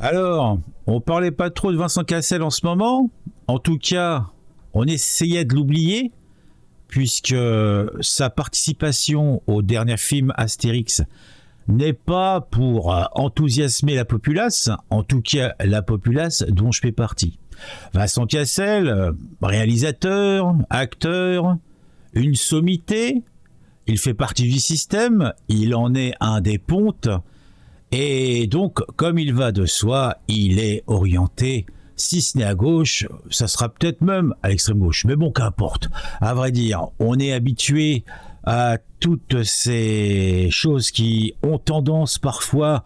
Alors, on parlait pas trop de Vincent Cassel en ce moment. En tout cas, on essayait de l'oublier, puisque sa participation au dernier film Astérix n'est pas pour enthousiasmer la populace, en tout cas la populace dont je fais partie. Vincent Cassel, réalisateur, acteur, une sommité, il fait partie du système, il en est un des pontes, et donc, comme il va de soi, il est orienté, si ce n'est à gauche, ça sera peut-être même à l'extrême gauche. Mais bon, qu'importe. À vrai dire, on est habitué à toutes ces choses qui ont tendance parfois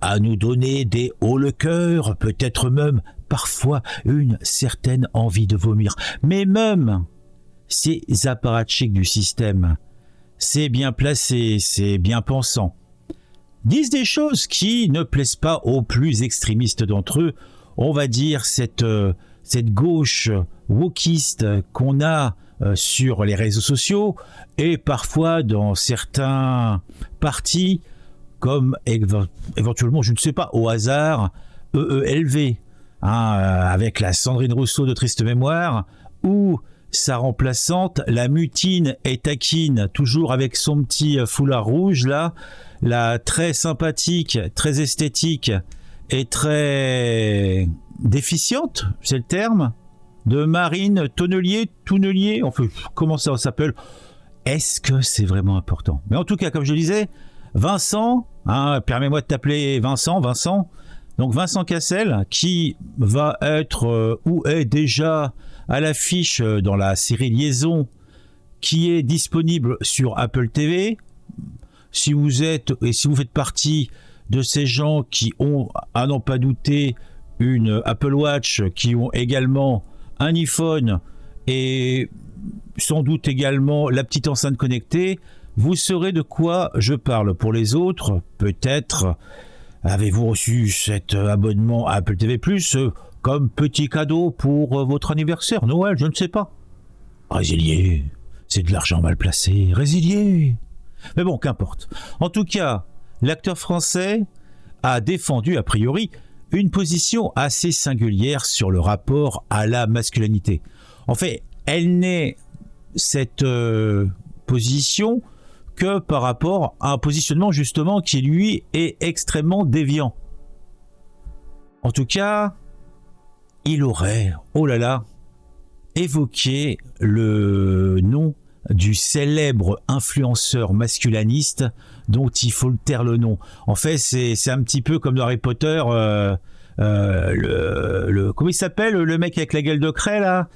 à nous donner des hauts le cœur, peut-être même parfois une certaine envie de vomir. Mais même ces apparatchiks du système, c'est bien placé, c'est bien pensant, disent des choses qui ne plaisent pas aux plus extrémistes d'entre eux. On va dire cette gauche wokiste qu'on a sur les réseaux sociaux et parfois dans certains partis comme éventuellement, je ne sais pas, au hasard, EELV, avec la Sandrine Rousseau de Triste Mémoire, ou sa remplaçante, la mutine et taquine, toujours avec son petit foulard rouge là, la très sympathique, très esthétique et très déficiente, c'est le terme, de Marine Tournelier, enfin, comment ça s'appelle? Est-ce que c'est vraiment important? Mais en tout cas, comme je le disais, Vincent, permets-moi de t'appeler Vincent, donc Vincent Cassel, qui va être ou est déjà à l'affiche dans la série Liaison, qui est disponible sur Apple TV. Si vous faites partie de ces gens qui ont, à n'en pas douter, une Apple Watch, qui ont également un iPhone et sans doute également la petite enceinte connectée, vous saurez de quoi je parle. Pour les autres, peut-être avez-vous reçu cet abonnement à Apple TV+, comme petit cadeau pour votre anniversaire, Noël, je ne sais pas. Résilier, c'est de l'argent mal placé, résilier. Mais bon, qu'importe. En tout cas, l'acteur français a défendu, a priori, une position assez singulière sur le rapport à la masculinité. En fait, elle n'est cette position que par rapport à un positionnement justement qui lui est extrêmement déviant. En tout cas, il aurait, oh là là, évoqué le nom du célèbre influenceur masculiniste dont il faut le taire le nom. En fait, c'est un petit peu comme dans Harry Potter, comment il s'appelle le mec avec la gueule de craie là,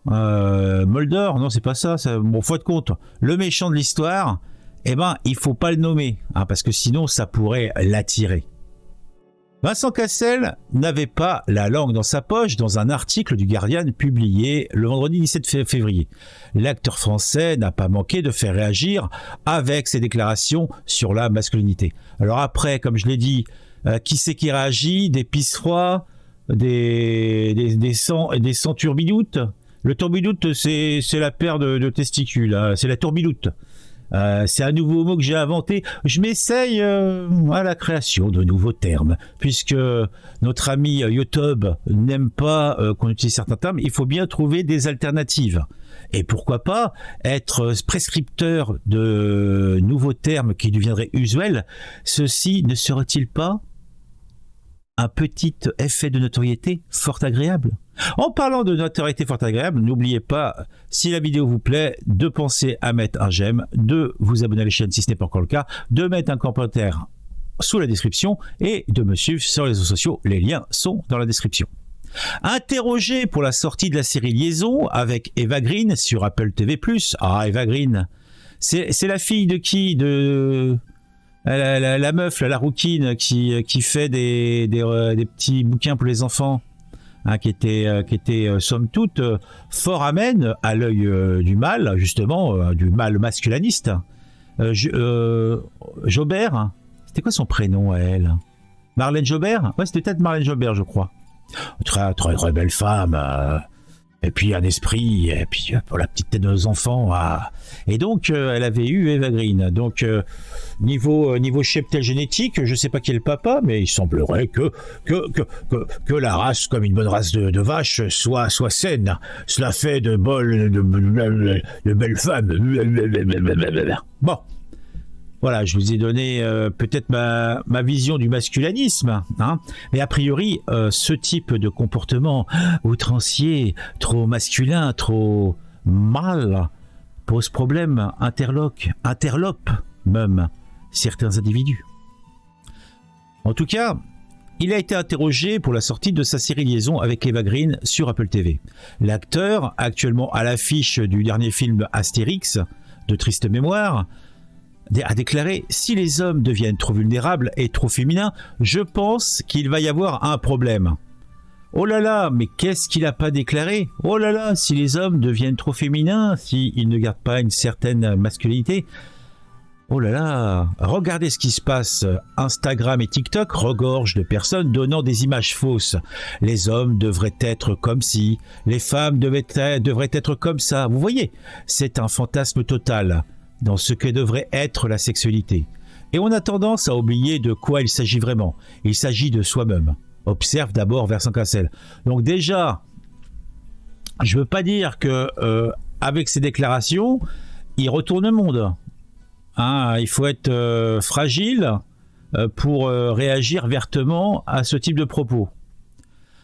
Mulder, non c'est pas ça, bon faut être compte, le méchant de l'histoire, eh ben il faut pas le nommer, parce que sinon ça pourrait l'attirer. Vincent Cassel n'avait pas la langue dans sa poche dans un article du Guardian publié le vendredi 17 février. L'acteur français n'a pas manqué de faire réagir avec ses déclarations sur la masculinité. Alors après, comme je l'ai dit, qui c'est qui réagit? Des pisse-froids, des sangs turbidoutes. Le turbidoute, c'est la paire de testicules, c'est la turbidoute. C'est un nouveau mot que j'ai inventé. Je m'essaye à la création de nouveaux termes, puisque notre ami YouTube n'aime pas qu'on utilise certains termes. Il faut bien trouver des alternatives. Et pourquoi pas être prescripteur de nouveaux termes qui deviendraient usuels? Ceci ne serait-il pas un petit effet de notoriété fort agréable? En parlant de notoriété fort agréable, n'oubliez pas, si la vidéo vous plaît, de penser à mettre un j'aime, de vous abonner à la chaîne si ce n'est pas encore le cas, de mettre un commentaire sous la description et de me suivre sur les réseaux sociaux. Les liens sont dans la description. Interrogé pour la sortie de la série Liaison avec Eva Green sur Apple TV+. Eva Green, c'est la fille de qui? De la meuf, la rouquine qui fait des petits bouquins pour les enfants, qui était somme toute fort amène à l'œil du mal, justement, du mal masculiniste. Jobert, c'était quoi son prénom à elle? Marlène Jobert? Ouais, c'était peut-être Marlène Jobert, je crois. Très, très, très belle femme. Et puis un esprit, et puis pour la petite tête de nos enfants. Et donc, elle avait eu Eva Green. Donc, niveau cheptel génétique, je sais pas qui est le papa, mais il semblerait que la race, comme une bonne race de vache, soit saine. Cela fait de belles femmes. Bon. Voilà, je vous ai donné peut-être ma vision du masculinisme, hein. Mais a priori, ce type de comportement outrancier, trop masculin, trop mâle, pose problème, interlope même certains individus. En tout cas, il a été interrogé pour la sortie de sa série Liaison avec Eva Green sur Apple TV. L'acteur, actuellement à l'affiche du dernier film Astérix, de triste mémoire, a déclaré « Si les hommes deviennent trop vulnérables et trop féminins, je pense qu'il va y avoir un problème. » Oh là là, mais qu'est-ce qu'il n'a pas déclaré? Oh là là, si les hommes deviennent trop féminins, s'ils ne gardent pas une certaine masculinité. Oh là là, regardez ce qui se passe. Instagram et TikTok regorgent de personnes donnant des images fausses. Les hommes devraient être comme ci, les femmes devraient être comme ça. Vous voyez, c'est un fantasme total dans ce que devrait être la sexualité. Et on a tendance à oublier de quoi il s'agit vraiment. Il s'agit de soi-même. Observe d'abord Vincent Cassel. Donc déjà, je ne veux pas dire que avec ces déclarations, il retourne le monde. Hein, il faut être fragile pour réagir vertement à ce type de propos.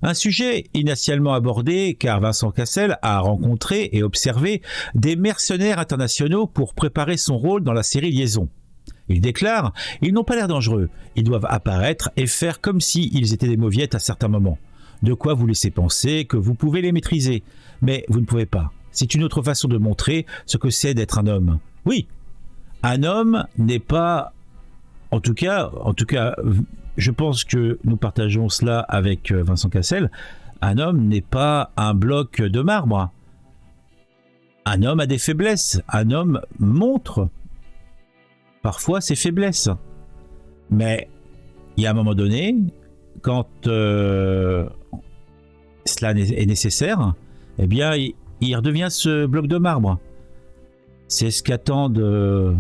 Un sujet initialement abordé car Vincent Cassel a rencontré et observé des mercenaires internationaux pour préparer son rôle dans la série Liaison. Il déclare « Ils n'ont pas l'air dangereux, ils doivent apparaître et faire comme s'ils étaient des mauviettes à certains moments. De quoi vous laisser penser que vous pouvez les maîtriser, mais vous ne pouvez pas. C'est une autre façon de montrer ce que c'est d'être un homme. Oui, un homme n'est pas... En tout cas, je pense que nous partageons cela avec Vincent Cassel. Un homme n'est pas un bloc de marbre. Un homme a des faiblesses. Un homme montre parfois ses faiblesses. Mais il y a un moment donné, quand cela est nécessaire, eh bien, il redevient ce bloc de marbre. C'est ce qu'attendent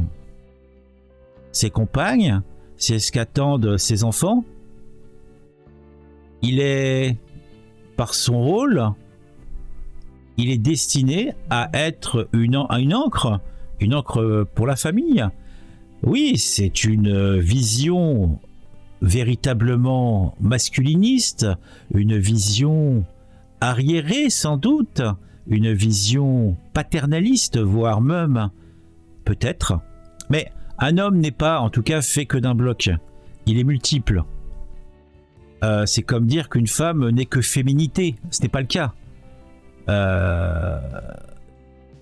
ses compagnes, c'est ce qu'attendent ses enfants. Il est, par son rôle, il est destiné à être une encre pour la famille. Oui, c'est une vision véritablement masculiniste, une vision arriérée sans doute, une vision paternaliste, voire même peut-être. Mais un homme n'est pas, en tout cas, fait que d'un bloc. Il est multiple. C'est comme dire qu'une femme n'est que féminité. Ce n'est pas le cas.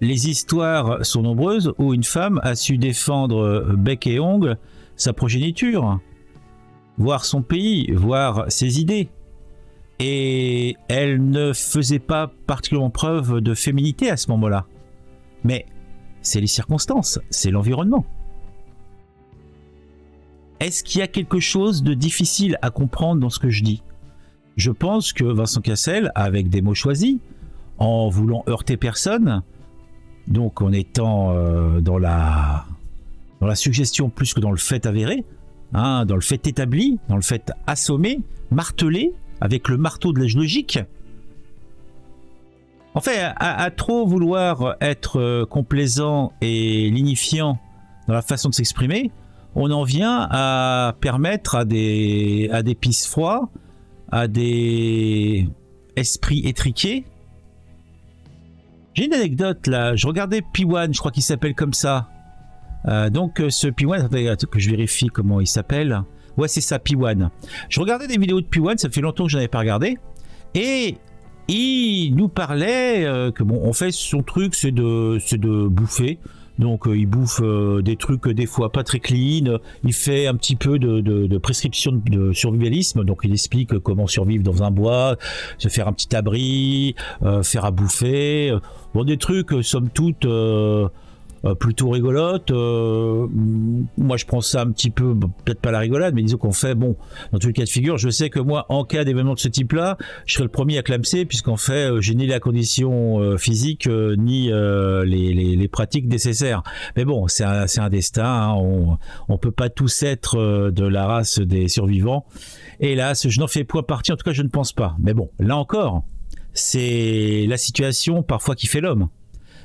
Les histoires sont nombreuses où une femme a su défendre bec et ongle sa progéniture, voir son pays, voir ses idées. Et elle ne faisait pas particulièrement preuve de féminité à ce moment-là. Mais c'est les circonstances, c'est l'environnement. Est-ce qu'il y a quelque chose de difficile à comprendre dans ce que je dis? Je pense que Vincent Cassel, avec des mots choisis, en voulant heurter personne, donc en étant dans la suggestion plus que dans le fait avéré, hein, dans le fait établi, dans le fait assommé, martelé, avec le marteau de la logique. En fait, à trop vouloir être complaisant et lignifiant dans la façon de s'exprimer, on en vient à permettre à des pisse froids, à des esprits étriqués. J'ai une anecdote là, je regardais P1, je crois qu'il s'appelle comme ça. Donc ce P1, que je vérifie comment il s'appelle. Ouais, c'est ça, P1. Je regardais des vidéos de P1, ça fait longtemps que je n'avais pas regardé. Et il nous parlait que bon, en fait, son truc, c'est de bouffer. Donc il bouffe des trucs des fois pas très clean, il fait un petit peu de prescription de survivalisme, donc il explique comment survivre dans un bois, se faire un petit abri, faire à bouffer, bon des trucs somme toute plutôt rigolote. Moi, je prends ça un petit peu, peut-être pas la rigolade, mais disons qu'on fait, bon, dans tous les cas de figure, je sais que moi, en cas d'événement de ce type-là, je serai le premier à clamser, puisqu'en fait, j'ai ni la condition physique, ni les pratiques nécessaires. Mais bon, c'est un destin, hein, on peut pas tous être de la race des survivants. Hélas, je n'en fais point partie, en tout cas, je ne pense pas. Mais bon, là encore, c'est la situation parfois qui fait l'homme.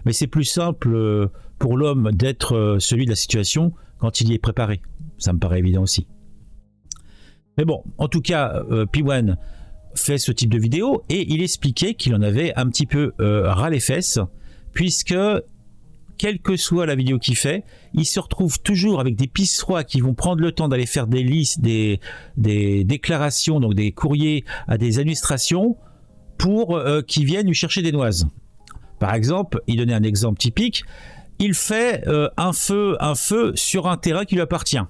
Mais c'est plus simple pour l'homme d'être celui de la situation quand il y est préparé. Ça me paraît évident aussi. Mais bon, en tout cas, P1 fait ce type de vidéo et il expliquait qu'il en avait un petit peu ras les fesses, puisque quelle que soit la vidéo qu'il fait, il se retrouve toujours avec des pistes froids qui vont prendre le temps d'aller faire des listes, des déclarations, donc des courriers à des administrations pour qu'ils viennent lui chercher des noises. Par exemple, il donnait un exemple typique, il fait un feu sur un terrain qui lui appartient.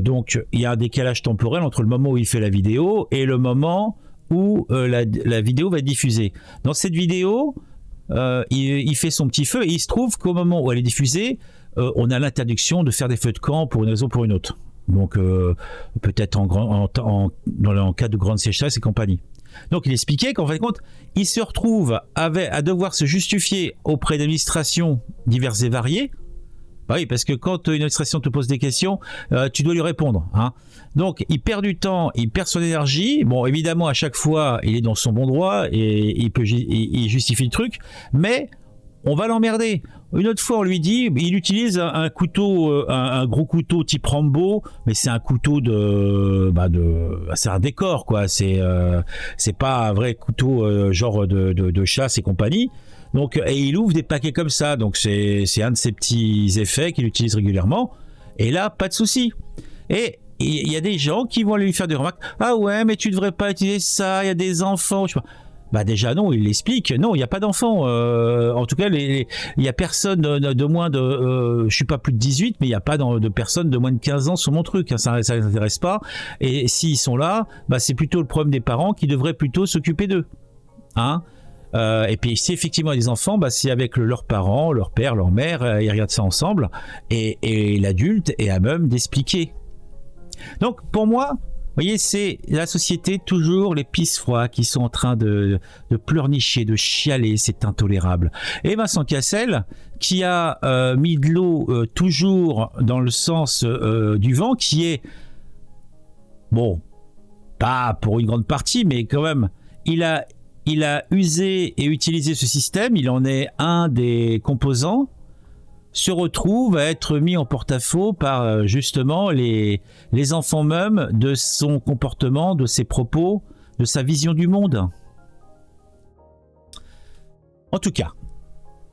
Donc il y a un décalage temporel entre le moment où il fait la vidéo et le moment où la vidéo va être diffusée. Dans cette vidéo, il fait son petit feu et il se trouve qu'au moment où elle est diffusée, on a l'interdiction de faire des feux de camp pour une raison ou pour une autre. Donc peut-être en cas de grande sécheresse et compagnie. Donc il expliquait qu'en fin de compte, il se retrouve à devoir se justifier auprès d'administrations diverses et variées. Bah oui, parce que quand une administration te pose des questions, tu dois lui répondre. Hein. Donc il perd du temps, il perd son énergie. Bon, évidemment, à chaque fois, il est dans son bon droit et il justifie le truc, mais on va l'emmerder. Une autre fois, on lui dit, il utilise un couteau, un gros couteau type Rambo, mais c'est un couteau c'est un décor, quoi. C'est pas un vrai couteau genre de chasse et compagnie. Donc, et il ouvre des paquets comme ça. Donc c'est un de ces petits effets qu'il utilise régulièrement. Et là, pas de souci. Et il y a des gens qui vont lui faire des remarques. Ah ouais, mais tu devrais pas utiliser ça. Il y a des enfants. Je sais pas. Bah déjà non, il l'explique. Non, il n'y a pas d'enfants. En tout cas, il y a personne de moins de. Je suis pas plus de 18, mais il n'y a pas de personnes de moins de 15 ans sur mon truc. Hein, ça les intéresse pas. Et s'ils sont là, bah c'est plutôt le problème des parents qui devraient plutôt s'occuper d'eux. Hein. Et puis si effectivement il y a des enfants, bah c'est avec leurs parents, leur père, leur mère, ils regardent ça ensemble. Et l'adulte est à même d'expliquer. Donc pour moi. Vous voyez, c'est la société, toujours les pistes froids qui sont en train de pleurnicher, de chialer, c'est intolérable. Et Vincent Cassel, qui a mis de l'eau toujours dans le sens du vent, qui est, bon, pas pour une grande partie, mais quand même, il a usé et utilisé ce système, il en est un des composants, se retrouve à être mis en porte-à-faux par justement les enfants mêmes de son comportement, de ses propos, de sa vision du monde. En tout cas,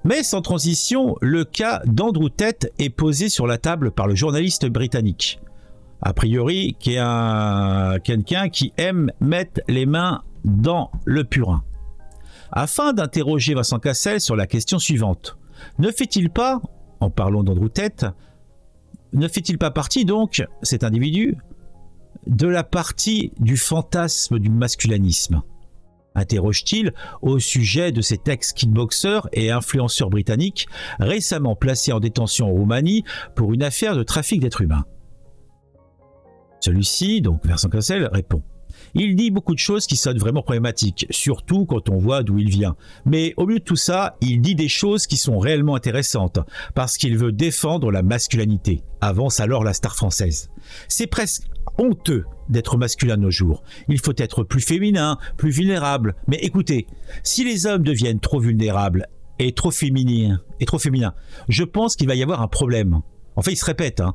mais sans transition, le cas d'Andrew Tate est posé sur la table par le journaliste britannique. A priori, qui est quelqu'un qui aime mettre les mains dans le purin. Afin d'interroger Vincent Cassel sur la question suivante. Ne fait-il pas, en parlant d'Andrew Tate, ne fait-il pas partie donc, cet individu, de la partie du fantasme du masculanisme? Interroge-t-il au sujet de cet ex-kickboxer et influenceur britannique récemment placé en détention en Roumanie pour une affaire de trafic d'êtres humains. Celui-ci, donc Vincent Cassel, répond. Il dit beaucoup de choses qui sonnent vraiment problématiques, surtout quand on voit d'où il vient. Mais au milieu de tout ça, il dit des choses qui sont réellement intéressantes, parce qu'il veut défendre la masculinité, avance alors la star française. C'est presque honteux d'être masculin de nos jours. Il faut être plus féminin, plus vulnérable. Mais écoutez, si les hommes deviennent trop vulnérables et trop féminins, je pense qu'il va y avoir un problème. En fait, il se répète, hein.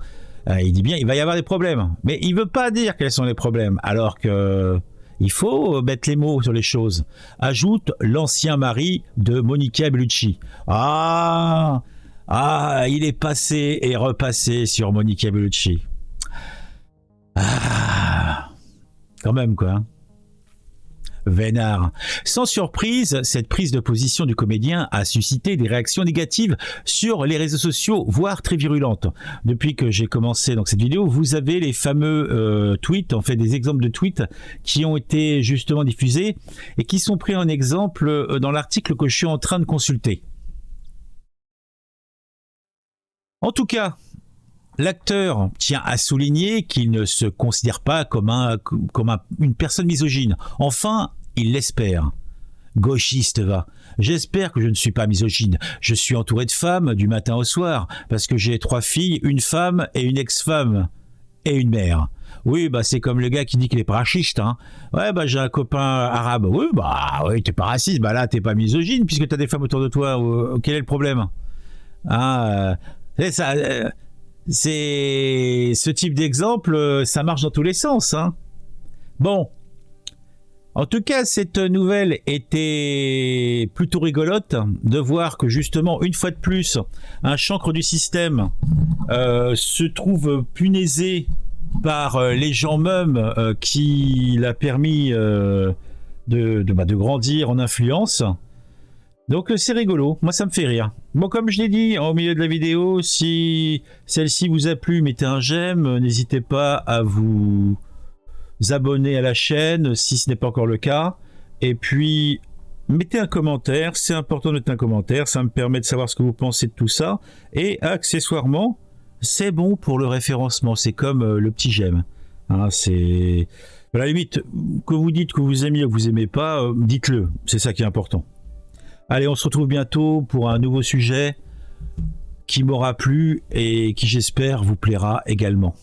Il dit bien il va y avoir des problèmes, mais il veut pas dire quels sont les problèmes, alors que il faut mettre les mots sur les choses. Ajoute l'ancien mari de Monica Bellucci. Ah, il est passé et repassé sur Monica Bellucci. Ah, quand même quoi. Hein. Vénard. Sans surprise, cette prise de position du comédien a suscité des réactions négatives sur les réseaux sociaux, voire très virulentes. Depuis que j'ai commencé donc cette vidéo, vous avez les fameux tweets, en fait des exemples de tweets qui ont été justement diffusés et qui sont pris en exemple dans l'article que je suis en train de consulter. En tout cas, l'acteur tient à souligner qu'il ne se considère pas comme une personne misogyne. Enfin, il l'espère. Gauchiste va. J'espère que je ne suis pas misogyne. Je suis entouré de femmes du matin au soir, parce que j'ai 3 filles, une femme et une ex-femme, et une mère. Oui, bah c'est comme le gars qui dit qu'il est pas raciste, hein. Ouais, bah j'ai un copain arabe. Oui, bah oui, t'es pas raciste. Bah là, t'es pas misogyne, puisque t'as des femmes autour de toi. Quel est le problème? Hein, c'est ça. C'est ce type d'exemple, ça marche dans tous les sens, hein. Bon. En tout cas, cette nouvelle était plutôt rigolote de voir que justement, une fois de plus, un chancre du système se trouve punaisé par les gens mêmes qui l'a permis de grandir en influence. Donc c'est rigolo, moi ça me fait rire. Bon, comme je l'ai dit au milieu de la vidéo, si celle-ci vous a plu, mettez un j'aime, n'hésitez pas à vous abonner à la chaîne si ce n'est pas encore le cas, et puis mettez un commentaire, c'est important de mettre un commentaire, ça me permet de savoir ce que vous pensez de tout ça, et accessoirement c'est bon pour le référencement, c'est comme le petit j'aime, hein, c'est à la limite que vous dites que vous aimez ou que vous aimez pas, dites-le, c'est ça qui est important. Allez, on se retrouve bientôt pour un nouveau sujet qui m'aura plu et qui j'espère vous plaira également.